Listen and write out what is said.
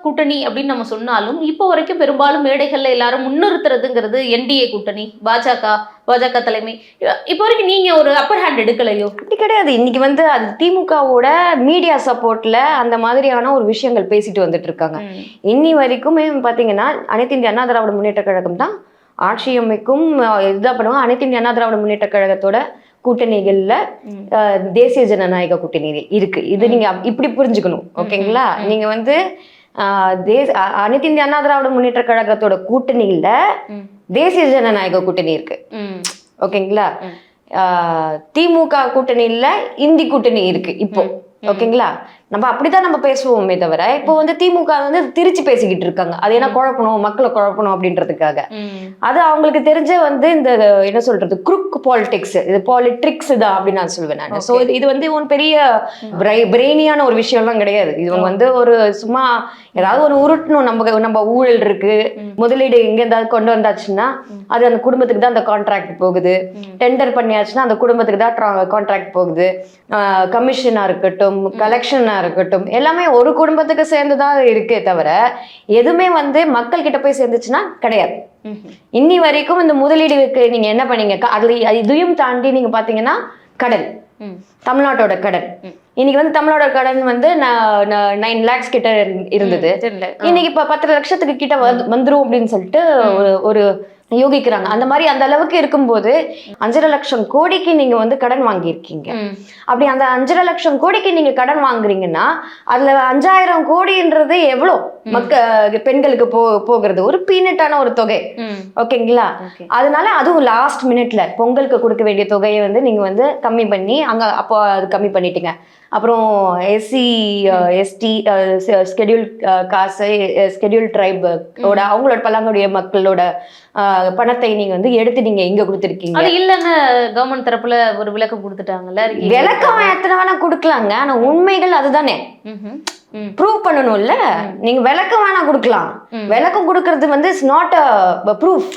கூட்டணி அப்படின்னு நம்ம சொன்னாலும் இப்போ வரைக்கும் பெரும்பாலும் மேடைகள்ல எல்லாரும் முன்னிறுத்துறதுங்கிறது என்டிஏ கூட்டணி, பாஜக தலைமை. இப்போ வரைக்கும் நீங்க ஒரு அப்பர் ஹேண்ட் எடுக்கலையோ? அப்படி கிடையாது. இன்னைக்கு வந்து அது திமுகவோட மீடியா சப்போர்ட்ல அந்த மாதிரியான ஒரு விஷயங்கள் பேசிட்டு வந்துட்டு இருக்காங்க. இன்னி வரைக்குமே பாத்தீங்கன்னா அனைத்து இந்திய அண்ணா திராவிட முன்னேற்ற கழகம் தான் ஆட்சி அமைக்கும் இதுதான் பண்ணுவாங்க. அனைத்து இந்திய அண்ணா திராவிட முன்னேற்ற கழகத்தோட கூட்டணிகள்ல தேசிய ஜனநாயக கூட்டணி இருக்கு. இது நீங்க இப்படி புரிஞ்சுக்கணும். ஓகேங்களா? நீங்க வந்து அனைத்து இந்திய அண்ணா திராவிட முன்னேற்ற கழகத்தோட கூட்டணியில தேசிய ஜனநாயக கூட்டணி இருக்கு. ஓகேங்களா? திமுக கூட்டணியில இந்தி கூட்டணி இருக்கு இப்போ. ஓகேங்களா? நம்ம அப்படித்தான் நம்ம பேசுவோமே தவிர இப்போ வந்து திமுக வந்து திரிச்சு பேசிக்கிட்டு இருக்காங்க. அது ஏன்னா குழப்பணும், மக்களை குழப்பணும் அப்படின்றதுக்காக. அது அவங்களுக்கு தெரிஞ்ச வந்து இந்த என்ன சொல்றது குரூக் பாலிடிக்ஸ், இது பாலிட்ரிக்ஸ் தான் அப்படின்னு நான் சொல்லுவேன் நான். ஸோ இது வந்து ஒரு பெரிய பிரெயினியான ஒரு விஷயம்லாம் கிடையாது. இது வந்து ஒரு சும்மா ஏதாவது ஒரு உருட்டணும். நம்ம ஊழல் இருக்கு, முதலீடு எங்க ஏதாவது கொண்டு வந்தாச்சுன்னா அது அந்த குடும்பத்துக்கு தான் அந்த கான்ட்ராக்ட் போகுது. டெண்டர் பண்ணியாச்சுன்னா அந்த குடும்பத்துக்கு தான் கான்ட்ராக்ட் போகுது. கமிஷனா இருக்கட்டும், கலெக்ஷனா இருக்கட்டும், எல்லாமே ஒரு குடும்பத்துக்கு சேர்ந்துதான் இருக்கே தவிர எதுவுமே வந்து மக்கள் கிட்ட போய் சேர்ந்துச்சுன்னா கிடையாது. இன்னி வரைக்கும் இந்த முதலீடுக்கு நீங்க என்ன பண்ணீங்க? அதுல இதையும் தாண்டி நீங்க பாத்தீங்கன்னா கடன், தமிழ்நாட்டோட கடன் இன்னைக்கு வந்து தமிழோட கடன் வந்து 9 lakhs கிட்ட இருந்தது. இன்னைக்கு இப்ப 10 லட்சத்துக்கு கிட்ட வந்துரும் அப்படின்னு சொல்லிட்டு ஒரு யோகிக்கிறாங்க. அந்த மாதிரி அந்த அளவுக்கு இருக்கும்போது 5.5 லட்சம் கோடிக்கு நீங்க வந்து கடன் வாங்கியிருக்கீங்க. அப்படி அந்த 5.5 லட்சம் கோடிக்கு நீங்க கடன் வாங்குறீங்கன்னா அதுல 5,000 கோடின்றது எவ்வளவு பெண்களுக்கு போகிறது? ஒரு பீனட்டான ஒரு தொகை. ஓகேங்களா? அதனால அதுவும் லாஸ்ட் மினிட்ல பொங்கலுக்கு கொடுக்க வேண்டிய தொகையை வந்து நீங்க வந்து கம்மி பண்ணி அங்க அப்போ அது கம்மி பண்ணிட்டீங்க. அப்புறம் எஸ்சி எஸ்டி ஸ்கெடியூல் காசு, ஸ்கெடியூல் ட்ரைப் அவங்களோட பழங்குடிய மக்களோட பணத்தை நீங்க வந்து எடுத்து நீங்க இங்க கொடுத்துருக்கீங்க. அது இல்லன்னு கவர்மெண்ட் தரப்புல ஒரு விளக்கம் கொடுத்துட்டாங்கல்ல. விளக்கம் எத்தனை வேணா கொடுக்கலாங்க. ஆனா உண்மைகள் அதுதானே ப்ரூவ் பண்ணணும்ல. நீங்க விளக்கம் வேணா கொடுக்கலாம். விளக்கம் கொடுக்கறது வந்து இஸ் நாட் அ ப்ரூஃப்.